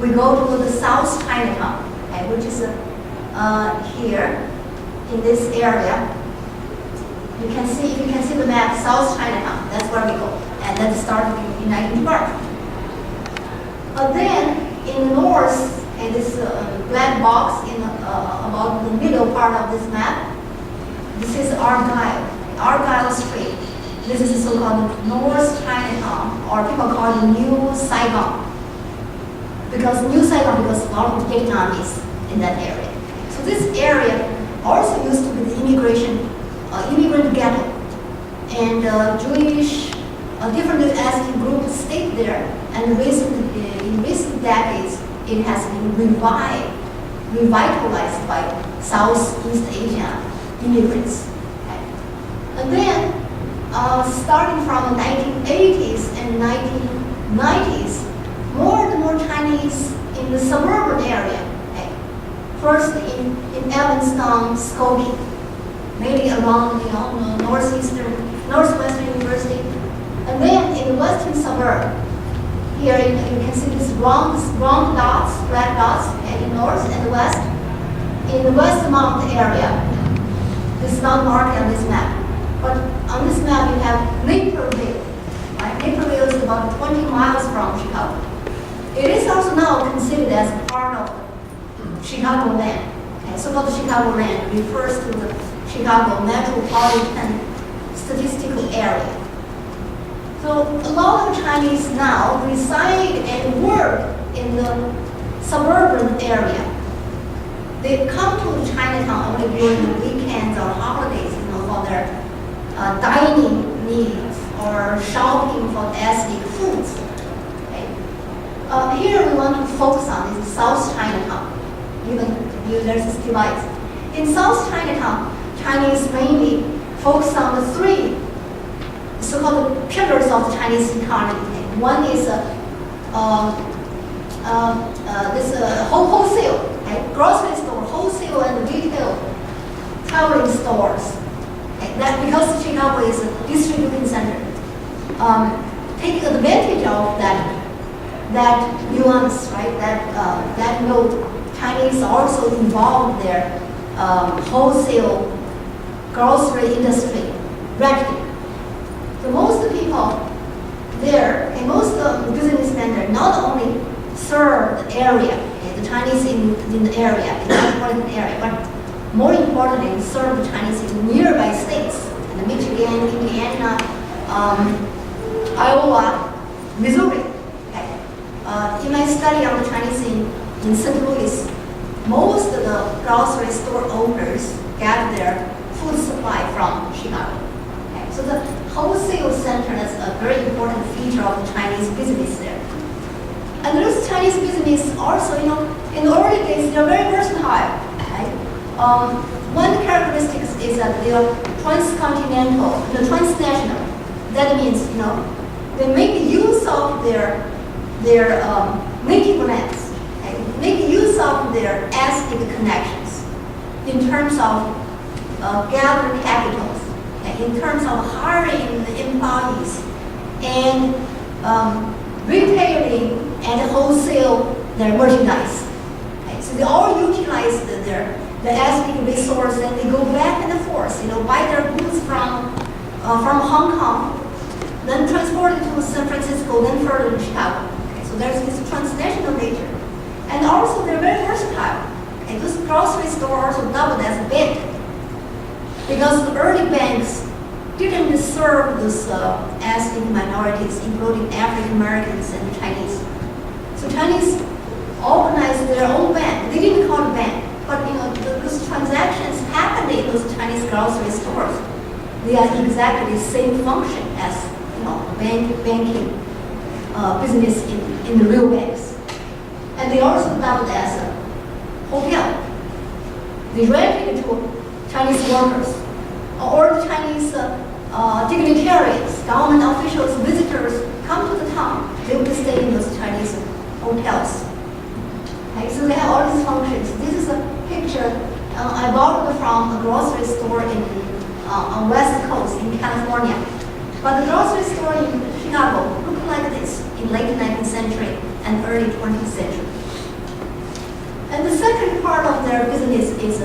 we go to the South Chinatown, okay, which is here in this area. You can see, if you can see the map, South Chinatown, that's where we go. And that started in 1912. Then in the north, and this black box in about the middle part of this map, this is Argyle Street. This is so-called North Chinatown, or people call it New Saigon. Because New Saigon, because a lot of Vietnamese in that area. So this area also used to be the immigrant ghetto. And Jewish, different ethnic groups stayed there. And in recent decades, it has been revitalized by Southeast Asian immigrants. Okay. And then, starting from the 1980s and 1990s, more and more Chinese in the suburban area. Okay. First in Evanston, Skokie, mainly around Northwestern University, and then in the western suburb. Here you can see these round dots, red dots, okay, in north and west. In the Westmount area, this is not marked on this map, but on this map you have Naperville. Right? Naperville is about 20 miles from Chicago. It is also now considered as part of Chicagoland. Okay, so-called Chicagoland refers to the Chicago metropolitan statistical area. So a lot of Chinese now reside and work in the suburban area. They come to Chinatown only during the weekends or holidays, for their dining needs or shopping for ethnic foods. Okay. Here we want to focus on is South Chinatown. Even there's this divide. In South Chinatown, Chinese mainly focus on the three so-called pillars of the Chinese economy. One is wholesale, okay? Grocery store, wholesale and retail, traveling stores. Okay? That because Chicago is a distribution center, taking advantage of that nuance, right? That note, Chinese also involved their wholesale grocery industry rapidly. So most people there, and most businessmen there, not only serve the area, okay, the Chinese in the area, in the metropolitan area, but more importantly, serve the Chinese in nearby states, in Michigan, Indiana, Iowa, Missouri. Okay. In my study on the Chinese in St. Louis, most of the grocery store owners get their food supply from Chicago. Okay. So the wholesale center is a very important feature of the Chinese business there. And those Chinese business also, in the early days, they're very versatile. Okay? One characteristic is that they are transnational. That means, they make use of their native lands, okay? Make use of their ethnic connections in terms of gathering capitals, okay? In terms of hiring employees and retailing and wholesale their merchandise. Okay? So they all utilize the ethnic resource, and they go back and forth, buy their goods from Hong Kong, then transport it to San Francisco, then further to Chicago. Okay? So there's this transnational nature. And also they're very versatile. Okay? This grocery store also doubled as a bank, because the early banks didn't serve these ethnic minorities, including African Americans and Chinese. So Chinese organized their own bank. They didn't call it bank, but those transactions happened in those Chinese grocery stores. They are exactly the same function as banking business in the real banks. And they also doubled as a hotel. They rented to Chinese workers or the Chinese dignitaries, government officials, visitors come to the town. They will stay in those Chinese hotels. Okay, so they have all these functions. This is a picture I borrowed from a grocery store on West Coast in California. But the grocery store in Chicago looked like this in late 19th century and early 20th century. their business is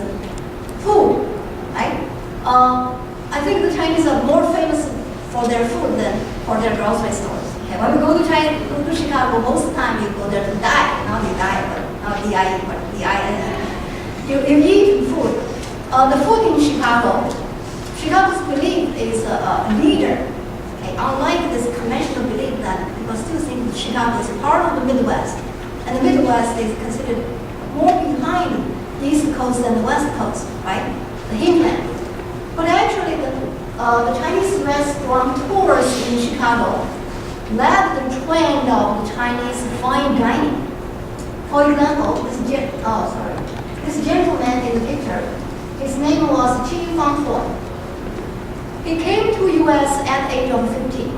food, right? I think the Chinese are more famous for their food than for their grocery stores. Okay, when we go to Chicago, most of the time you go there to die, not you die, but not D-I-E, but D-I-N-E. You eat food. The food in Chicago's belief is a leader. Okay, unlike this conventional belief that people still think Chicago is a part of the Midwest, and the Midwest is considered more behind the East Coast than the West Coast, right? The hinterland. But actually, the Chinese restaurant tours in Chicago led the trend of the Chinese fine dining. For example, this gentleman in the picture, his name was Qi Fanghuo. He came to U.S. at the age of 15.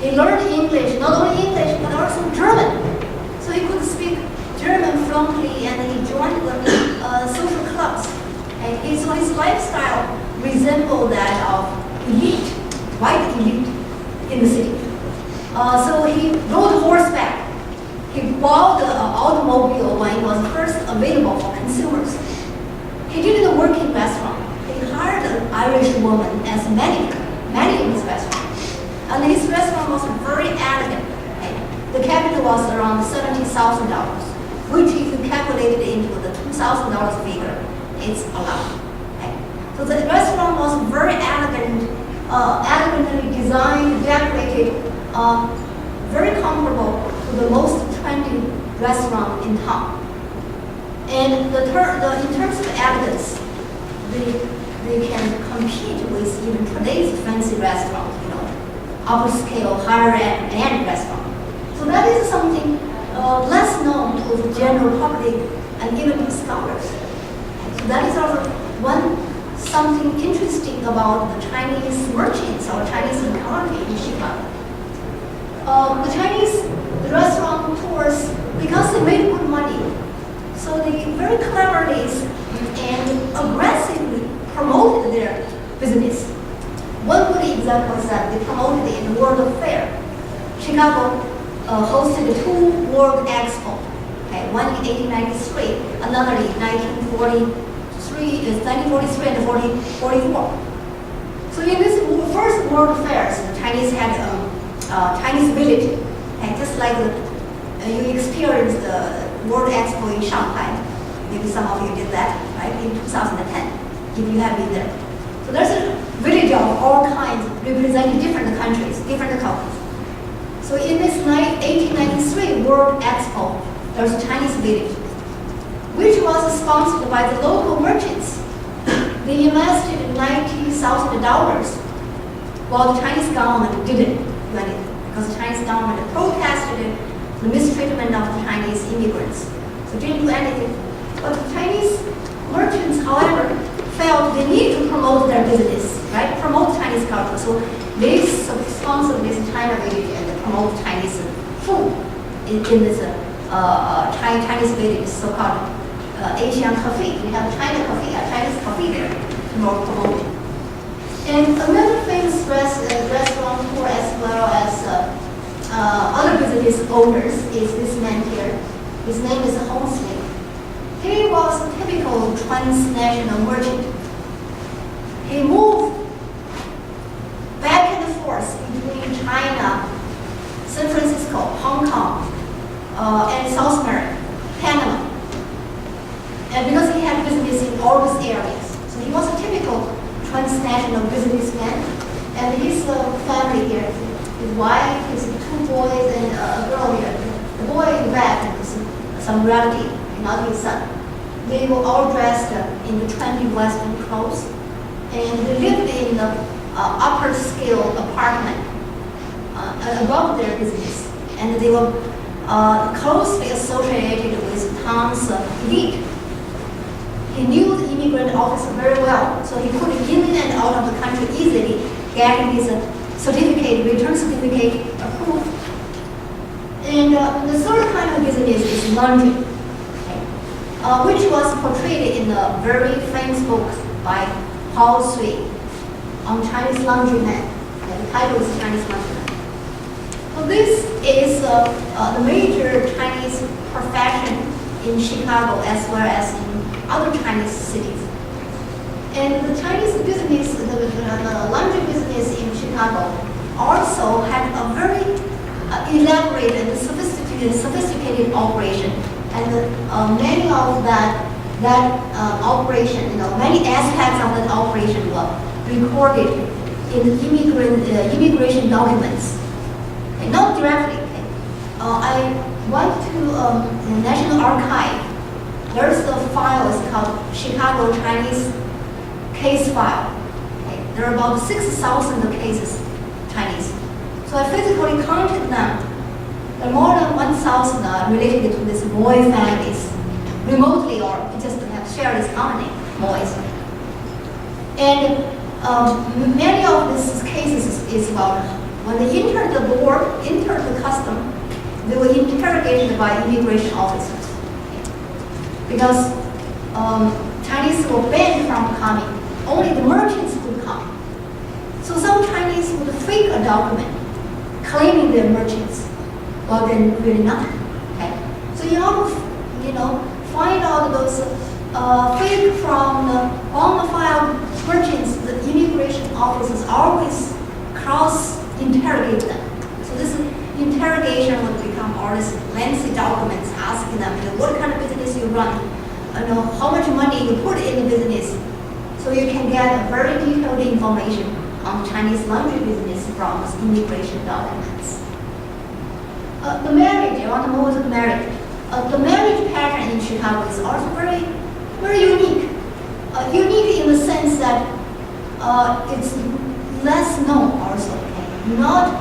He learned English, not only English, but also German. So he could speak German fluently, and he joined the social clubs. And so his lifestyle resembled that of elite, white elite in the city. So he rode horseback. He bought the automobile when it was first available for consumers. He didn't work in restaurant. He hired an Irish woman as manager in his restaurant. And his restaurant was very elegant. Okay? The capital was around $70,000, which if you calculate it into the $2,000 figure, it's a lot. Okay? So the restaurant was very elegant, elegantly designed, decorated, very comparable to the most trendy restaurant in town. And in terms of elegance, they can compete with even today's fancy restaurants, upper scale, higher end restaurant. So that is something less known to the general public and even to scholars. So that is also something interesting about the Chinese merchants or Chinese economy in Chicago. The Chinese restaurant tours, because they made good money, so they very cleverly and aggressively promoted their business. One good example is that they promoted it in the World Fair. Chicago hosted 2 World Expo, okay, one in 1893, another in 1943 and 44. So in this first World Fairs, the Chinese had Chinese village, and just like you experienced the World Expo in Shanghai. Maybe some of you did that, right, in 2010, if you have been there. So there's a village of all kinds representing different countries, different cultures. So in this 1893 World Expo, there's a Chinese village, which was sponsored by the local merchants. They invested $90,000, while the Chinese government didn't do anything, because the Chinese government protested the mistreatment of the Chinese immigrants. So didn't do anything. But the Chinese merchants, however, felt they need to promote their business, right? Promote Chinese culture. So they sponsored this China village and promote Chinese food in this Chinese village, so-called Asian coffee. We have China coffee, Chinese coffee there to promote it. And another famous restaurant tour, as well as other business owners, is this man here. His name is Huping Ling. He was a typical transnational merchant. He moved back and forth between China, San Francisco, Hong Kong, and South America, Panama. And because he had business in all these areas. So he was a typical transnational businessman. And his family here, his wife, his 2 boys, and a girl here. The boy in red is some relative, not his son. They were all dressed in the trendy Western clothes, and they lived in the upper scale apartment above their business, and they were closely associated with town's elite. He knew the immigrant officer very well, so he could in and out of the country easily, getting his return certificate approved. And the third kind of business is laundry, which was portrayed in a very famous book by Paul Sui on Chinese laundryman. The title is Chinese laundryman. So this is the major Chinese profession in Chicago as well as in other Chinese cities. And the Chinese business, the laundry business in Chicago also had a very elaborate and sophisticated operation. And many of that operation, many aspects of that operation were recorded in immigration documents. Okay, not directly. Okay. I went to the National Archive. There's a file, it's called Chicago Chinese Case File. Okay. There are about 6,000 cases, Chinese. So I physically counted them. There are more than 1,000 related to these Moy families, remotely or just have shared this common name, Moys. And many of these cases is about when they entered the border, entered the custom, they were interrogated by immigration officers. Because Chinese were banned from coming. Only the merchants could come. So some Chinese would fake a document claiming they're merchants, but they're really not. Okay? So you have to, find out those fake from the bona fide merchants. The immigration officers always cross-interrogate them. So this interrogation would become all these lengthy documents asking them, what kind of business you run, how much money you put in the business. So you can get very detailed information on Chinese laundry business from these immigration documents. The marriage, I want to move to the marriage. The marriage pattern in Chicago is also very, very unique. Unique in the sense that it's less known also, okay? Not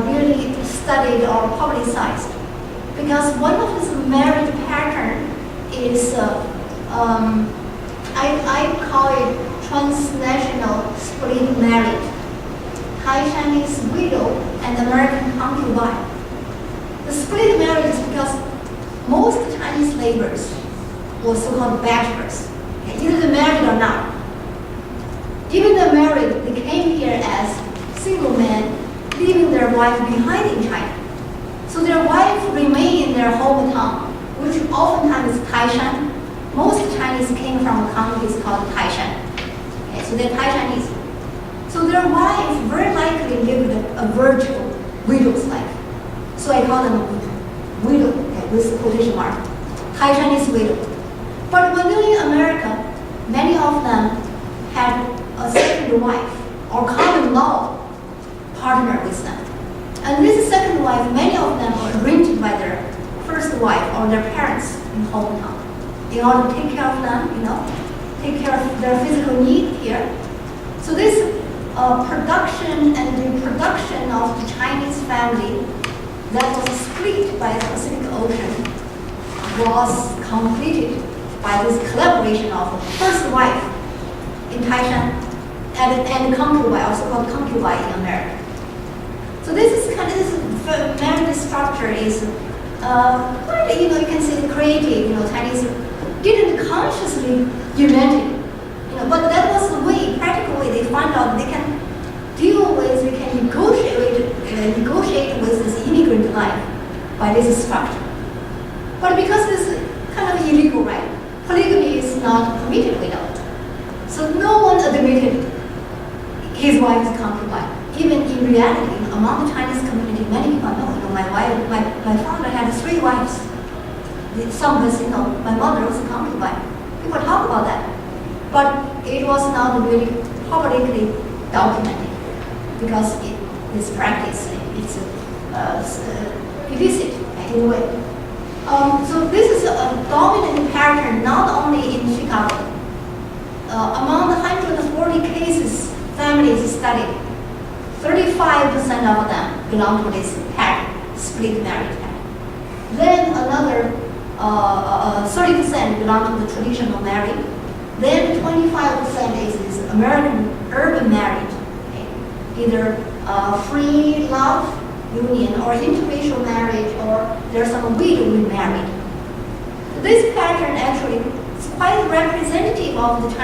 really studied or publicized. Because one of this marriage pattern is, I call it transnational split marriage. Thai Chinese widow and American concubine. The split marriage is because most Chinese laborers were so-called bachelors. Okay? Either they're married or not. Even they're married, they came here as single men, leaving their wife behind in China. So their wife remained in their hometown, which oftentimes is Taishan. Most Chinese came from a county called Taishan. Okay, so they're Thai Chinese. So their wife very likely lived a virtual widow's life. So I call them widow, okay, with quotation mark, Thai Chinese widow. But when they're in America, many of them had a second wife or common law partner with them. And this second wife, many of them were arranged by their first wife or their parents in hometown in order to take care of them, take care of their physical need here. So this production and reproduction of the Chinese family that was split by the Pacific Ocean was completed by this collaboration of the first wife in Taishan and concubine, also called concubine in America. So this is kind of this marriage structure is quite, you can say creative. Chinese didn't consciously invent it, but that was the way, practical way they found out they can deal with, they can negotiate with this immigrant life by this structure. But because this is kind of illegal, right? Polygamy is not permitted, we know. So no one admitted his wife's concubine. Even in reality, among the Chinese community, many people know, my father had 3 wives. Some of us, my mother was a concubine. People talk about that. But it was not really publicly documented because this practice, it's illicit in a way. So this is a dominant pattern not only in Chicago. Among the 140 cases families studied, 35% of them belong to this pattern, split marriage pattern. Then another 30% belong to the traditional marriage. Then 25% is this American urban marriage, okay? Either free love union or interracial marriage, or there's some widow remarried. This pattern actually is quite representative of the Chinese